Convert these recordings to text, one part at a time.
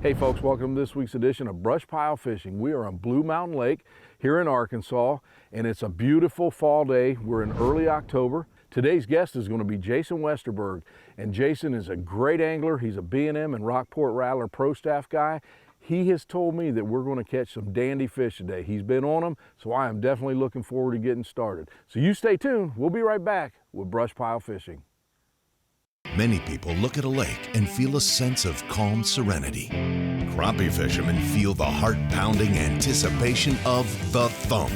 Hey folks, welcome to this week's edition of Brush Pile Fishing. We are on Blue Mountain Lake here in Arkansas, and it's a beautiful fall day. We're in early October. Today's guest is going to be Jason Westerberg, and Jason is a great angler. He's a B&M and Rockport Rattler Pro Staff guy. He has told me that we're going to catch some dandy fish today. He's been on them, so I am definitely looking forward to getting started. So you stay tuned. We'll be right back with Brush Pile Fishing. Many people look at a lake and feel a sense of calm serenity. Crappie fishermen feel the heart-pounding anticipation of the thump.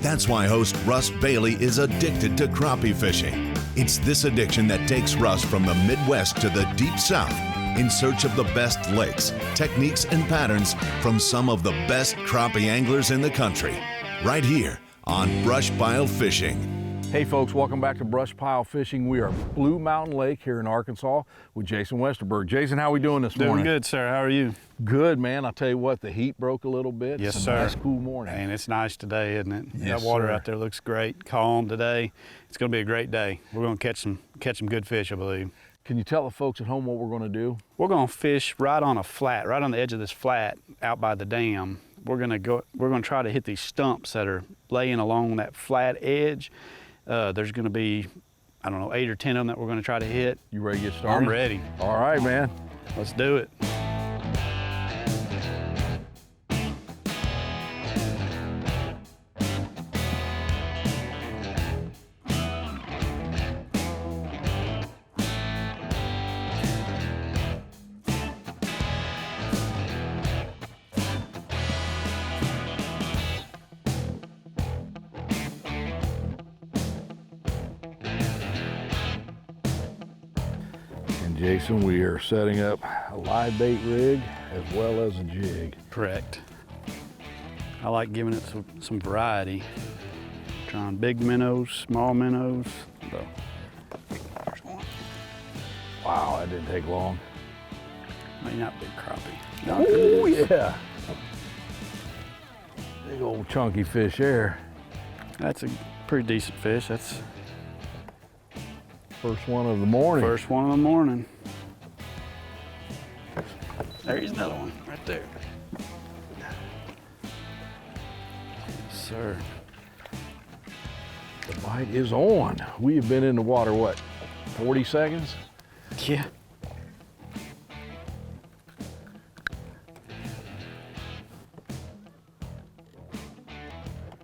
That's why host Russ Bailey is addicted to crappie fishing. It's this addiction that takes Russ from the Midwest to the Deep South in search of the best lakes, techniques, and patterns from some of the best crappie anglers in the country. Right here on Brush Pile Fishing. Hey folks, welcome back to Brush Pile Fishing. We are at Blue Mountain Lake here in Arkansas with Jason Westerberg. Jason, how are we doing this morning? Doing good, sir. How are you? Good, man. I'll tell you what, the heat broke a little bit. Yes, it's a sir. nice, cool morning. And it's nice today, isn't it? Yes, that water sir. out there looks great, calm today. It's going to be a great day. We're going to catch some good fish, I believe. Can you tell the folks at home what we're going to do? We're going to fish right on a flat, right on the edge of this flat out by the dam. We're going to try to hit these stumps that are laying along that flat edge. There's going to be, I don't know, 8 or 10 of them that we're going to try to hit. You ready to get started? I'm ready. All right, man. Let's do it. And Jason, we are setting up a live bait rig as well as a jig. Correct. I like giving it some variety. Trying big minnows, small minnows. So, there's one. Wow, that didn't take long. Maybe not big crappie. Oh, yeah. Big old chunky fish there. That's a pretty decent fish. That's First one of the morning. first one of the morning. There's another one right there. Yes, sir. The bite is on. We have been in the water, what, 40 seconds? Yeah.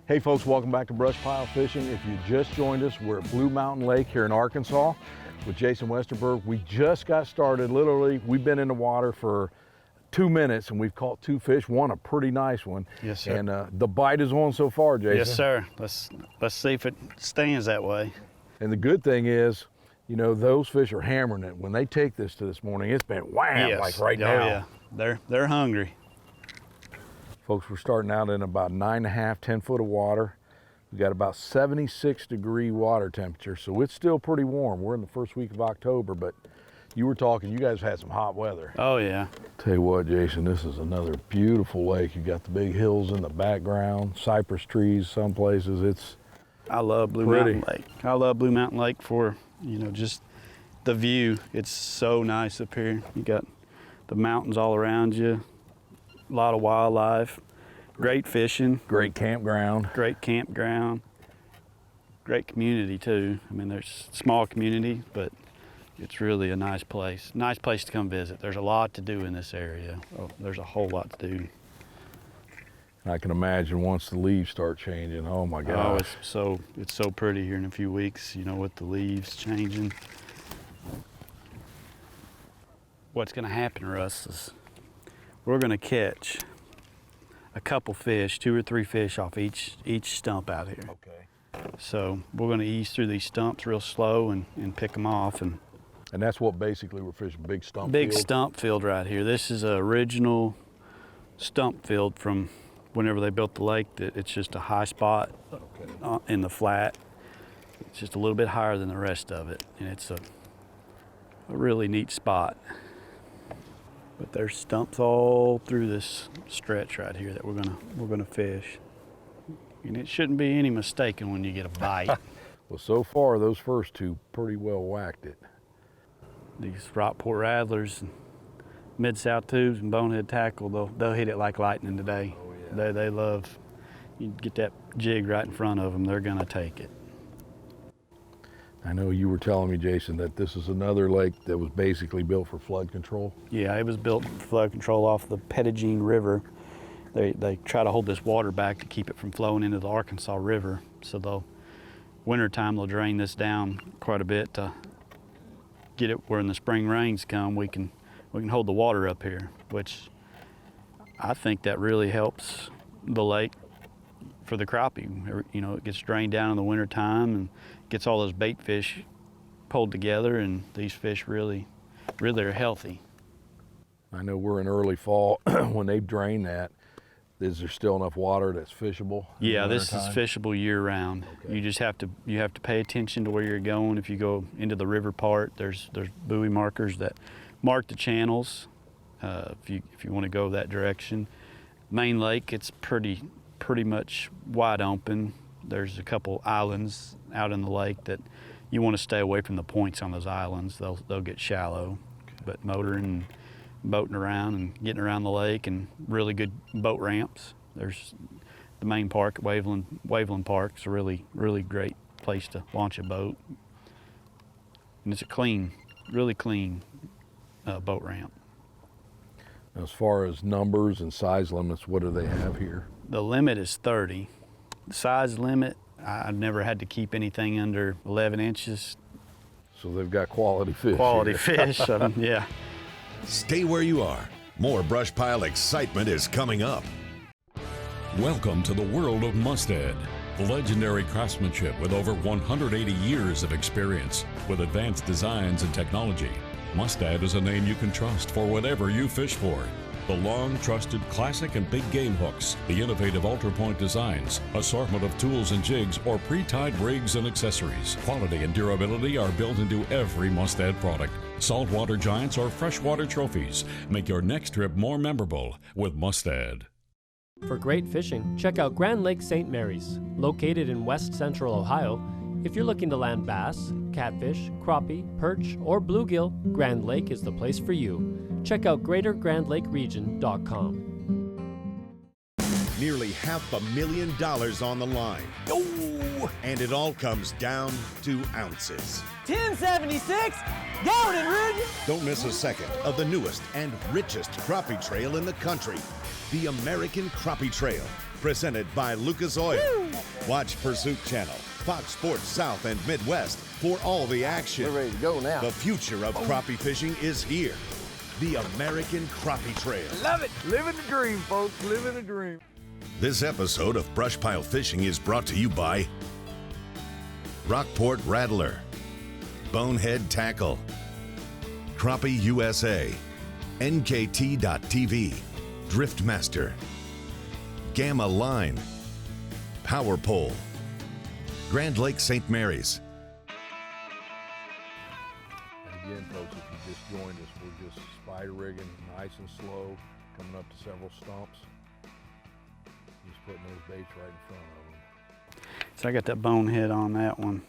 Hey folks, welcome back to Brush Pile Fishing. If you just joined us, we're at Blue Mountain Lake here in Arkansas with Jason Westerberg. We just got started. Literally, we've been in the water for 2 minutes and we've caught 2 fish, one a pretty nice one. Yes, sir. And the bite is on so far, Jason. Yes, sir. Let's see if it stands that way. And the good thing is, you know, those fish are hammering it. When they take this to this morning, it's been wham, Yes. like right Oh, now. yeah. They're hungry. Folks, we're starting out in about 9.5, 10 foot of water. We got about 76-degree water temperature, so it's still pretty warm. We're in the first week of October, but you were talking, you guys had some hot weather. Oh yeah. Tell you what, Jason, this is another beautiful lake. You got the big hills in the background, cypress trees some places. I love Blue Pretty. Mountain Lake. I love Blue Mountain Lake for, just the view. It's so nice up here. You got the mountains all around you, a lot of wildlife, great fishing, Great campground. great campground, great community too. I mean, there's a small community, but it's really a nice place. Nice place to come visit. There's a lot to do in this area. Oh, there's a whole lot to do. I can imagine once the leaves start changing, oh my Oh, gosh. it's so pretty here in a few weeks, with the leaves changing. What's gonna happen, Russ, is we're gonna catch a couple fish, 2 or 3 fish off each stump out here. Okay. So we're gonna ease through these stumps real slow and pick them off. And that's what basically we're fishing, big stump big field. stump field right here. This is an original stump field from whenever they built the lake. That it's just a high spot in the flat. It's just a little bit higher than the rest of it, and it's a really neat spot. But there's stumps all through this stretch right here that we're gonna fish, and it shouldn't be any mistaken when you get a bite. Well, so far those first 2 pretty well whacked it. These Rockport Rattlers, Mid-South tubes and bonehead tackle, they'll hit it like lightning today. Oh, yeah. They love, you get that jig right in front of them, they're gonna take it. I know you were telling me, Jason, that this is another lake that was basically built for flood control. Yeah, it was built for flood control off the Pettigene River. They try to hold this water back to keep it from flowing into the Arkansas River. So wintertime they'll drain this down quite a bit to get it where when the spring rains come, we can hold the water up here, which I think that really helps the lake for the crappie. You know, it gets drained down in the wintertime and gets all those bait fish pulled together, and these fish really are healthy. I know we're in early fall. When they drain that, is there still enough water that's fishable? in the Yeah, this is wintertime? fishable year-round. Okay. You just have to pay attention to where you're going. If you go into the river part, there's buoy markers that mark the channels. If you want to go that direction, main lake, it's pretty much wide open. There's a couple islands out in the lake that you want to stay away from the points on those islands. They'll get shallow. But motoring and boating around and getting around the lake, and really good boat ramps. There's the main park at Waveland Park. It's a really great place to launch a boat, and it's a really clean boat ramp. As far as numbers and size limits, what do they have here? The limit is 30. The size limit, I've never had to keep anything under 11 inches. So they've got quality fish. Quality here. fish, yeah. Stay where you are. More brush pile excitement is coming up. Welcome to the world of Mustad. Legendary craftsmanship with over 180 years of experience with advanced designs and technology. Mustad is a name you can trust for whatever you fish for. The long-trusted classic and big game hooks, the innovative UltraPoint designs, assortment of tools and jigs, or pre-tied rigs and accessories. Quality and durability are built into every Mustad product. Saltwater giants or freshwater trophies. Make your next trip more memorable with Mustad. For great fishing, check out Grand Lake St. Mary's. Located in west central Ohio, if you're looking to land bass, catfish, crappie, perch, or bluegill, Grand Lake is the place for you. Check out GreaterGrandLakeRegion.com. Nearly $500,000 on the line. Oh! And it all comes down to ounces. 1076, going and Ridge. Don't miss a second of the newest and richest crappie trail in the country, the American Crappie Trail, presented by Lucas Oil. Woo! Watch Pursuit Channel, Fox Sports South and Midwest for all the action. We're ready to go now. The future of crappie fishing is here. The American Crappie Trail. Love it. Living the dream, folks. Living the dream. This episode of Brush Pile Fishing is brought to you by Rockport Rattler, Bonehead Tackle, Crappie USA, NKT.TV, Driftmaster, Gamma Line, Power Pole, Grand Lake St. Mary's. And again, folks, if you just joined us, we're just spider rigging nice and slow, coming up to several stumps. Just putting those baits right in front of them. So I got that bonehead on that one.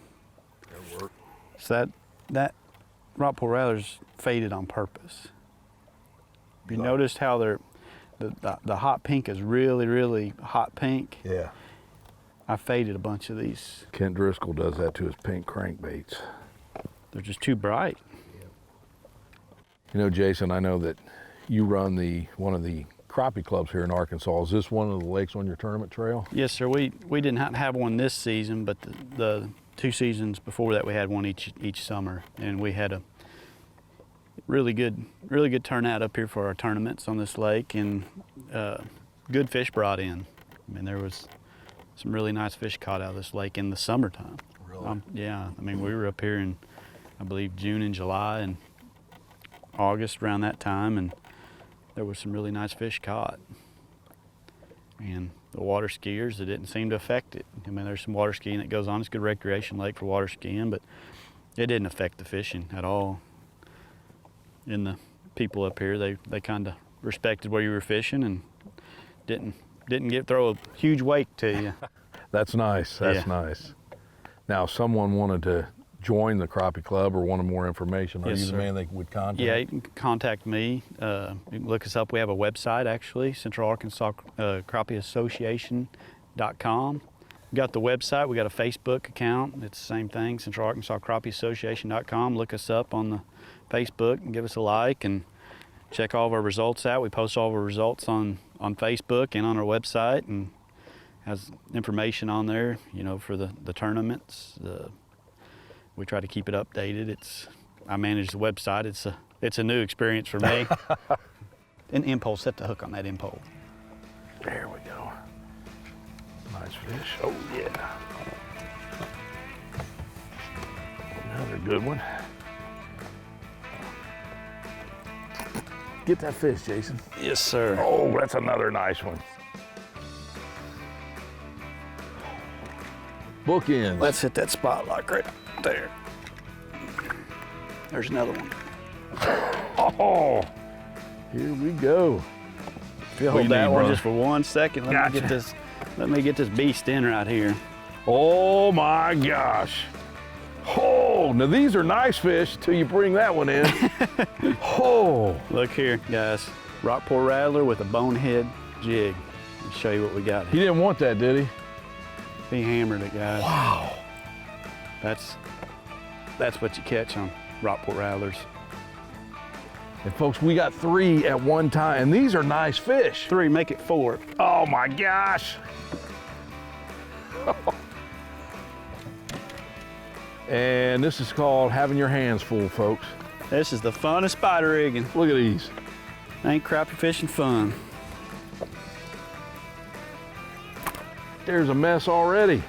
That'll work. So that Rockport Rattler's faded on purpose. You noticed how the hot pink is really hot pink? Yeah. I faded a bunch of these. Kent Driscoll does that to his pink crankbaits. They're just too bright. You know, Jason, I know that you run one of the crappie clubs here in Arkansas. Is this one of the lakes on your tournament trail? Yes, sir. We didn't have one this season, but the 2 seasons before that we had one each summer, and we had a really good turnout up here for our tournaments on this lake, and good fish brought in. I mean, there was some really nice fish caught out of this lake in the summertime. Really? Yeah. I mean, we were up here in, I believe, June and July and August around that time, and there was some really nice fish caught. And the water skiers, it didn't seem to affect it. I mean, there's some water skiing that goes on. It's a good recreation lake for water skiing, but it didn't affect the fishing at all. And the people up here, they kind of respected where you were fishing and didn't throw a huge weight to you. That's nice. That's Yeah. nice. Now, if someone wanted to join the Crappie Club or wanted more information, are Yes, you the sir. man they would contact? Yeah, you can contact me. You can look us up. We have a website, actually, Central Arkansas Crappie Association.com. We got the website. We got a Facebook account. It's the same thing, Central Arkansas Crappie Association.com. Look us up on the Facebook and give us a like and check all of our results out. We post all of our results on Facebook and on our website, and has information on there, you know, for the tournaments. We try to keep it updated. I manage the website. It's a new experience for me. An impole, set the hook on that impole. There we go. Nice fish. Oh yeah. Another good one. Get that fish, Jason. Yes, sir. Oh, that's another nice one. Bookends. Let's hit that spot lock right there. There's another one. Oh, here we go. If you What hold do you that need, one brother? just for 1 second, let me get this beast in right here. Oh my gosh. Oh, now these are nice fish till you bring that one in. Oh, Look here, guys. Rockport Rattler with a bonehead jig. Let me show you what we got he here. didn't want that, did he? He hammered it, guys. Wow. That's what you catch on Rockport Rattlers. And folks, we got 3 at one time, and these are nice fish. 3, make it 4. Oh my gosh. And this is called having your hands full, folks. This is the fun of spider rigging. Look at these. Ain't crappie fishing fun. There's a mess already.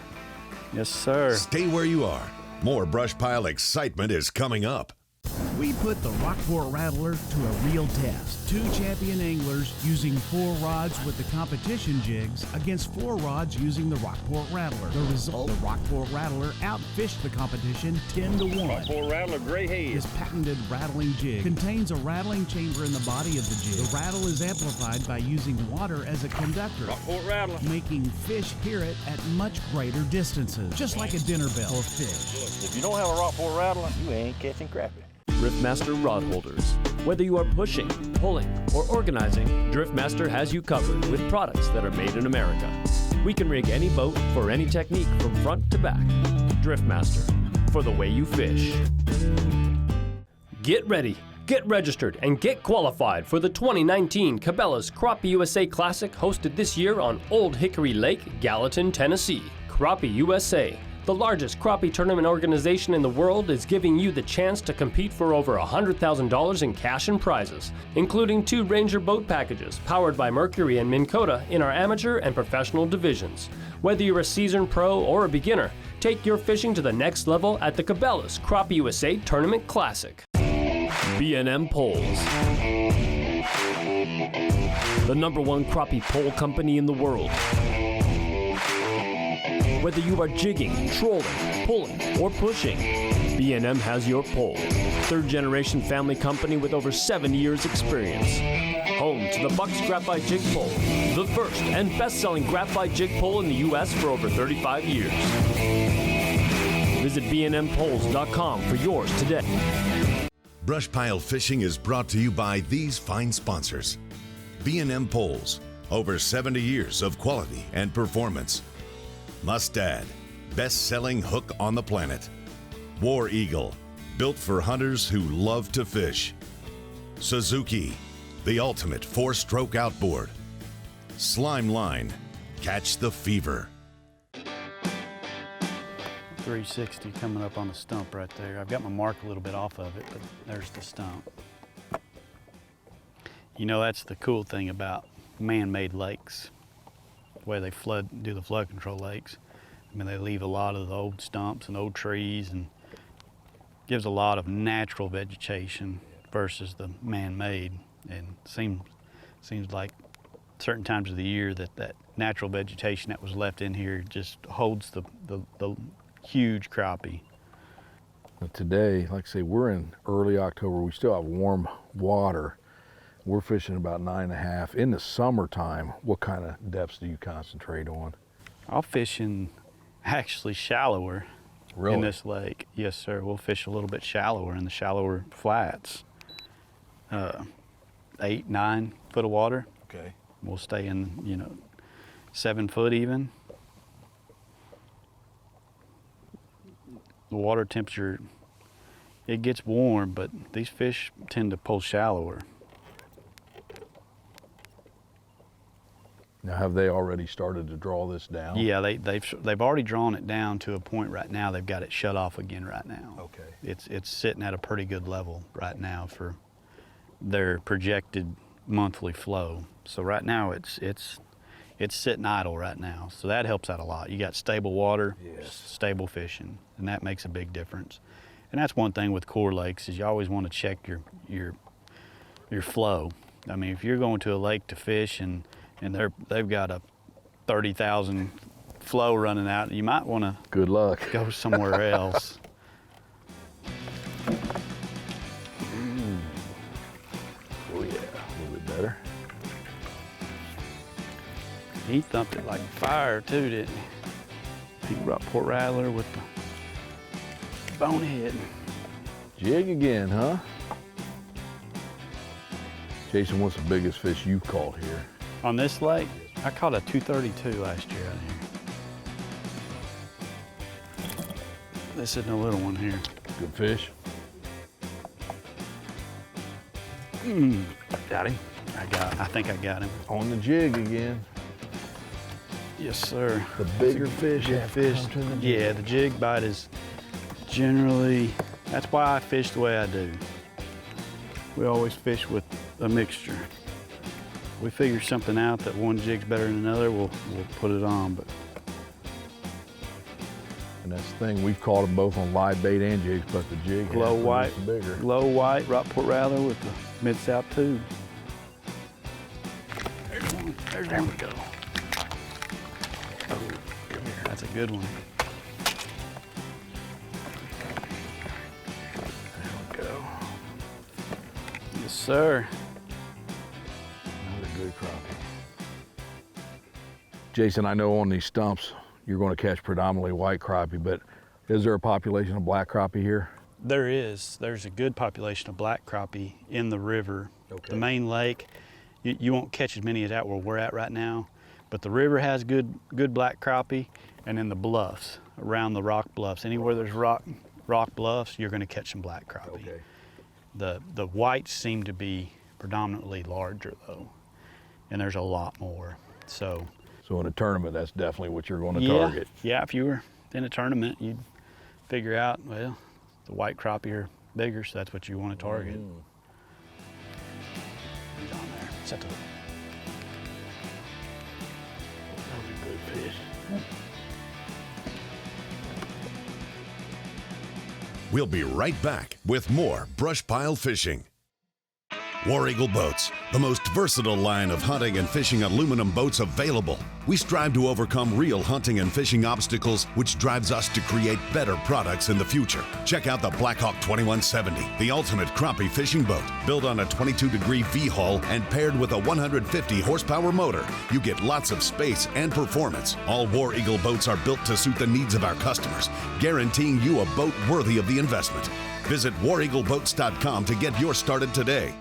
Yes, sir. Stay where you are. More brush pile excitement is coming up. We put the Rockport Rattler to a real test. 2 champion anglers using 4 rods with the competition jigs against 4 rods using the Rockport Rattler. The result, the Rockport Rattler outfished the competition 10-1. Rockport Rattler, gray head. His patented rattling jig contains a rattling chamber in the body of the jig. The rattle is amplified by using water as a conductor, Rockport Rattler. making fish hear it at much greater distances, just like a dinner bell for fish. If you don't have a Rockport Rattler, you ain't catching crappie. Driftmaster rod holders. Whether you are pushing, pulling, or organizing, Driftmaster has you covered with products that are made in America. We can rig any boat for any technique from front to back. Driftmaster, for the way you fish. Get ready, get registered, and get qualified for the 2019 Cabela's Crappie USA Classic hosted this year on Old Hickory Lake, Gallatin, Tennessee. Crappie USA, the largest crappie tournament organization in the world, is giving you the chance to compete for over $100,000 in cash and prizes, including 2 Ranger boat packages powered by Mercury and Minn Kota in our amateur and professional divisions. Whether you're a seasoned pro or a beginner, take your fishing to the next level at the Cabela's Crappie USA Tournament Classic. B&M Poles, the #1 crappie pole company in the world. Whether you are jigging, trolling, pulling, or pushing, B&M has your pole. 3rd-generation family company with over 7 years experience. Home to the Bucks Graphite Jig Pole, the first and best-selling graphite jig pole in the U.S. for over 35 years. Visit bnmpoles.com for yours today. Brush pile fishing is brought to you by these fine sponsors. B&M Poles, over 70 years of quality and performance. Mustad, best-selling hook on the planet. War Eagle, built for hunters who love to fish. Suzuki, the ultimate 4-stroke outboard. Slime Line, catch the fever. 360 coming up on the stump right there. I've got my mark a little bit off of it, but there's the stump. You know, that's the cool thing about man-made lakes, the way they do the flood control lakes. I mean, they leave a lot of the old stumps and old trees, and gives a lot of natural vegetation versus the man-made. And seems like certain times of the year that natural vegetation that was left in here just holds the huge crappie. Today, like I say, we're in early October. We still have warm water. We're fishing about 9.5. In the summertime, what kind of depths do you concentrate on? I'll fish in actually shallower. Really? in this lake. Yes, sir. We'll fish a little bit shallower in the shallower flats. 8, 9 foot of water. Okay. We'll stay in, 7 foot even. The water temperature, it gets warm, but these fish tend to pull shallower. Now, have they already started to draw this down? Yeah, they've already drawn it down to a point right now. They've got it shut off again right now. Okay. It's sitting at a pretty good level right now for their projected monthly flow. So right now it's sitting idle right now. So that helps out a lot. You got stable water, Yes. stable fishing, and that makes a big difference. And that's one thing with core lakes is you always want to check your flow. I mean, if you're going to a lake to fish and they've got a 30,000 flow running out, you might want to Good luck. go somewhere else. Oh yeah, a little bit better. He thumped it like fire too, didn't he? He Rockport Rattler with the bonehead. Jig again, huh? Jason, what's the biggest fish you've caught here? On this lake, I caught a 232 last year out here. This isn't a little one here. Good fish. Got him. I think I got him. On the jig again. Yes, sir. The bigger fish Good have fish. come to the jig. Yeah, the jig bite is generally, that's why I fish the way I do. We always fish with a mixture. We figure something out that one jig's better than another, we'll put it on. But And that's the thing, we've caught them both on live bait and jigs, but the jig glow has white, produced bigger. glow white Rockport Rattler with the Mid-South tube. There's one. There we go. Oh, come here. That's a good one. There we go. Yes, sir. Another good crappie. Jason, I know on these stumps you're going to catch predominantly white crappie, but is there a population of black crappie here? There is. There's a good population of black crappie in the river. Okay. The main lake, you won't catch as many as that where we're at right now, but the river has good black crappie, and then the bluffs, around the rock bluffs, anywhere there's rock bluffs, you're going to catch some black crappie. Okay. The whites seem to be predominantly larger though, and there's a lot more. So in a tournament, that's definitely what you're going to target. Yeah, if you were in a tournament, you'd figure out, well, the white crappie are bigger, so that's what you want to target. He's on there. Set the hook. That was a good fish. We'll be right back with more brush pile fishing. War Eagle Boats, the most versatile line of hunting and fishing aluminum boats available. We strive to overcome real hunting and fishing obstacles, which drives us to create better products in the future. Check out the Blackhawk 2170, the ultimate crappie fishing boat. Built on a 22-degree V-hull and paired with a 150 horsepower motor, you get lots of space and performance. All War Eagle boats are built to suit the needs of our customers, guaranteeing you a boat worthy of the investment. Visit wareagleboats.com to get yours started today.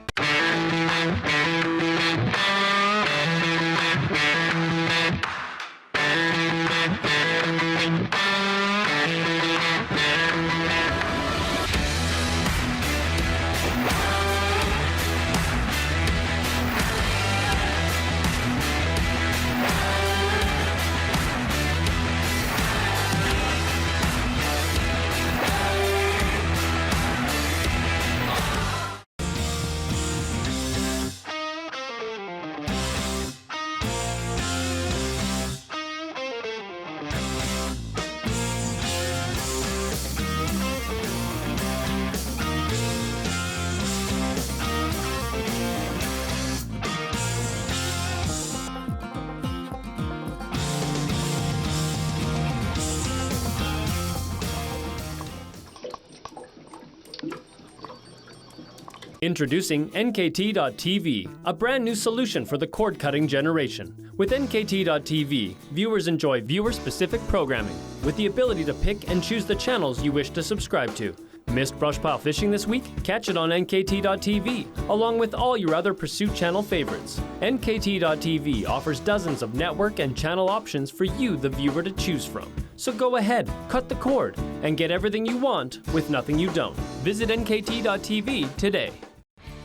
Introducing NKT.TV, a brand new solution for the cord-cutting generation. With NKT.TV, viewers enjoy viewer-specific programming with the ability to pick and choose the channels you wish to subscribe to. Missed brush pile fishing this week? Catch it on NKT.TV, along with all your other Pursuit Channel favorites. NKT.TV offers dozens of network and channel options for you, the viewer, to choose from. So go ahead, cut the cord, and get everything you want with nothing you don't. Visit NKT.TV today.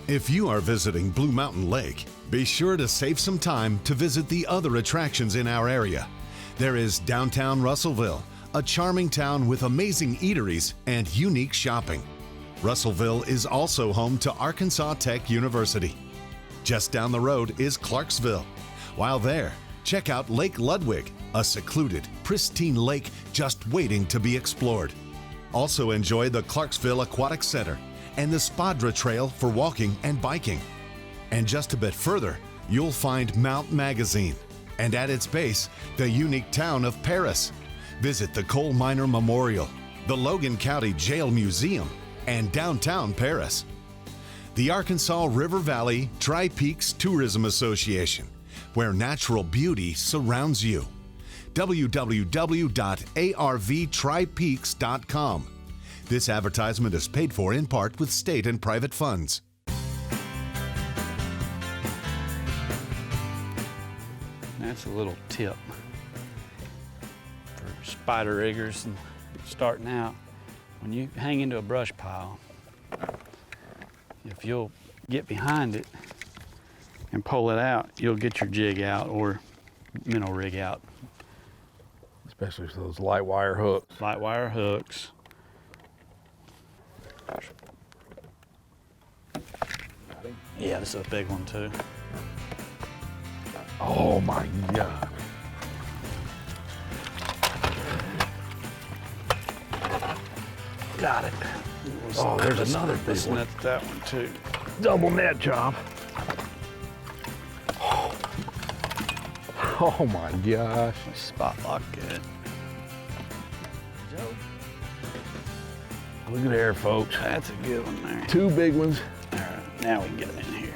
If you are visiting Blue Mountain Lake, be sure to save some time to visit the other attractions in our area. There is downtown Russellville, a charming town with amazing eateries and unique shopping. Russellville is also home to Arkansas Tech University. Just down the road is Clarksville. While there, check out Lake Ludwig, a secluded, pristine lake just waiting to be explored. Also enjoy the Clarksville Aquatic Center and the Spadra Trail for walking and biking. And just a bit further, you'll find Mount Magazine, and at its base, the unique town of Paris. Visit the Coal Miner Memorial, the Logan County Jail Museum, and downtown Paris. The Arkansas River Valley Tri-Peaks Tourism Association, where natural beauty surrounds you. www.arvtripeaks.com. This advertisement is paid for in part with state and private funds. That's a little tip for spider riggers and starting out. When you hang into a brush pile, if you'll get behind it and pull it out, you'll get your jig out or minnow rig out. Especially for those light wire hooks. Light wire hooks. Yeah, this is a big one too. Oh my God. Got it. Oh, there's another big Let's one. net that one too. Double net job. Oh my gosh. Spot lock good. Look at there, folks. That's a good one there. Two big ones. All right, now we can get them in here.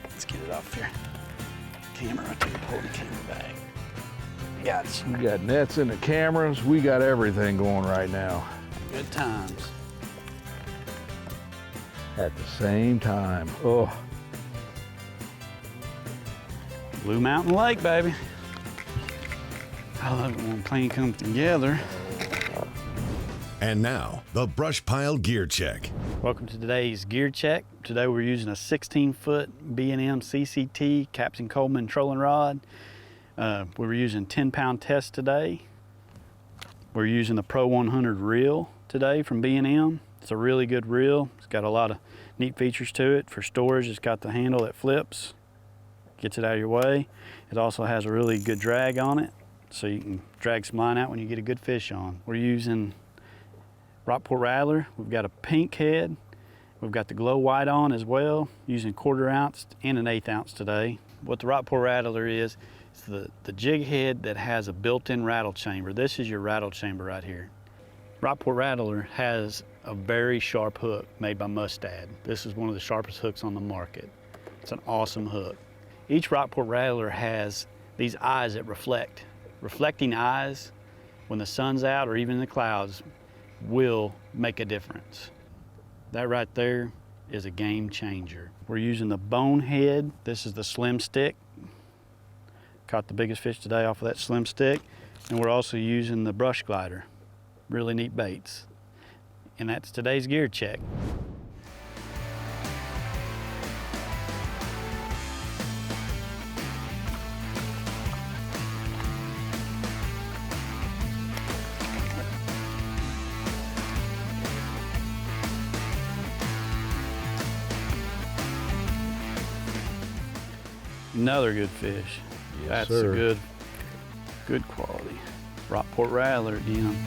Let's get it off here. Camera right there, pull the camera back. Gotcha. We got nets in the cameras. We got everything going right now. Good times. At the same time. Oh, Blue Mountain Lake, baby. I love it when a plane comes together. And now, the Brush Pile Gear Check. Welcome to today's gear check. Today we're using a 16-foot B&M CCT Captain Coleman trolling rod. We're using 10-pound test today. We're using the Pro 100 reel today from B&M. It's a really good reel. It's got a lot of neat features to it. For storage, it's got the handle that flips, gets it out of your way. It also has a really good drag on it, so you can drag some line out when you get a good fish on. We're using Rockport Rattler. We've got a pink head. We've got the glow white on as well, using 1/4 ounce and an 1/8 ounce today. What the Rockport Rattler is, it's the jig head that has a built-in rattle chamber. This is your rattle chamber right here. Rockport Rattler has a very sharp hook made by Mustad. This is one of the sharpest hooks on the market. It's an awesome hook. Each Rockport Rattler has these eyes that reflect. Reflecting eyes, when the sun's out or even in the clouds, will make a difference. That right there is a game changer. We're using the Bonehead. This is the slim stick. Caught the biggest fish today off of that slim stick. And we're also using the brush glider. Really neat baits. And that's today's gear check. Another good fish. Yes, That's sir. a good quality. Rockport Rattler again.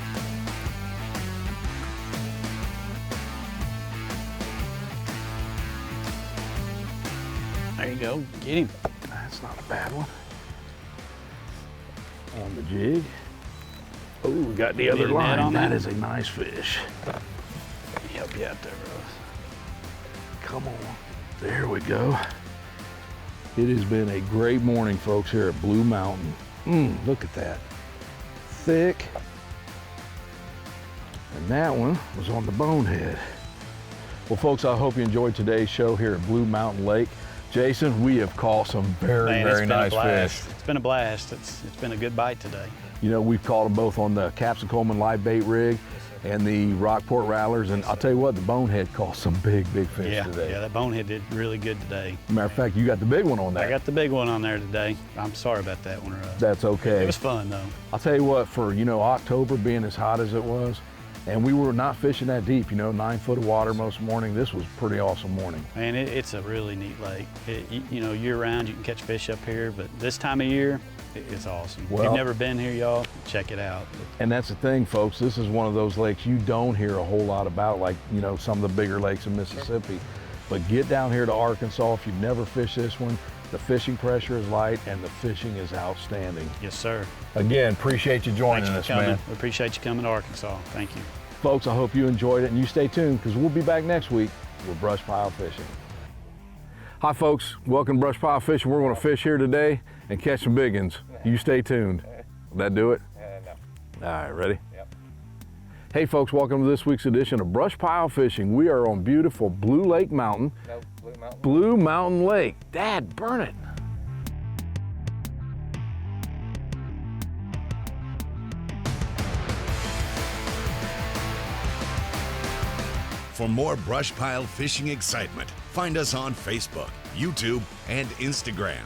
There you go, get him. that's not a bad one. On the jig. Oh, we got the other Get a net line. on That that? is a nice fish. Help you out there, bro. Come on. There we go. It has been a great morning, folks, here at Blue Mountain. Look at that. Thick. And that one was on the bonehead. Well, folks, I hope you enjoyed today's show here at Blue Mountain Lake. Jason, we have caught some very nice fish. It's been a blast. It's been a good bite today. You know, we've caught them both on the Captain Coleman live bait rig and the Rockport Rattlers, and I'll tell you what, the bonehead caught some big fish today. Yeah, that bonehead did really good today. Matter of fact, you got the big one on there. I got the big one on there today. I'm sorry about that one. That's okay. It was fun though. I'll tell you what, for, you know, October being as hot as it was, and we were not fishing that deep, you know, 9 foot of water most morning. This was a pretty awesome morning. Man, it's a really neat lake. You know, year round you can catch fish up here, but this time of year, it's awesome. Well, if you've never been here, y'all, check it out. And that's the thing, folks. This is one of those lakes you don't hear a whole lot about, like, you know, some of the bigger lakes in Mississippi. But get down here to Arkansas. If you've never fished this one, the fishing pressure is light and the fishing is outstanding. Yes, sir. Again, appreciate you joining us, man. We appreciate you coming to Arkansas. Thank you. Folks, I hope you enjoyed it, and you stay tuned because we'll be back next week with Brush Pile Fishing. Hi, folks. Welcome to Brush Pile Fishing. We're going to fish here today and catch some big ones. You stay tuned. Will that do it? No. All right, ready? Yep. Hey, folks. Welcome to this week's edition of Brush Pile Fishing. We are on beautiful Blue Lake Mountain. No, Blue Mountain. Blue Mountain Lake. Dad, burn it. For more brush pile fishing excitement, find us on Facebook, YouTube, and Instagram.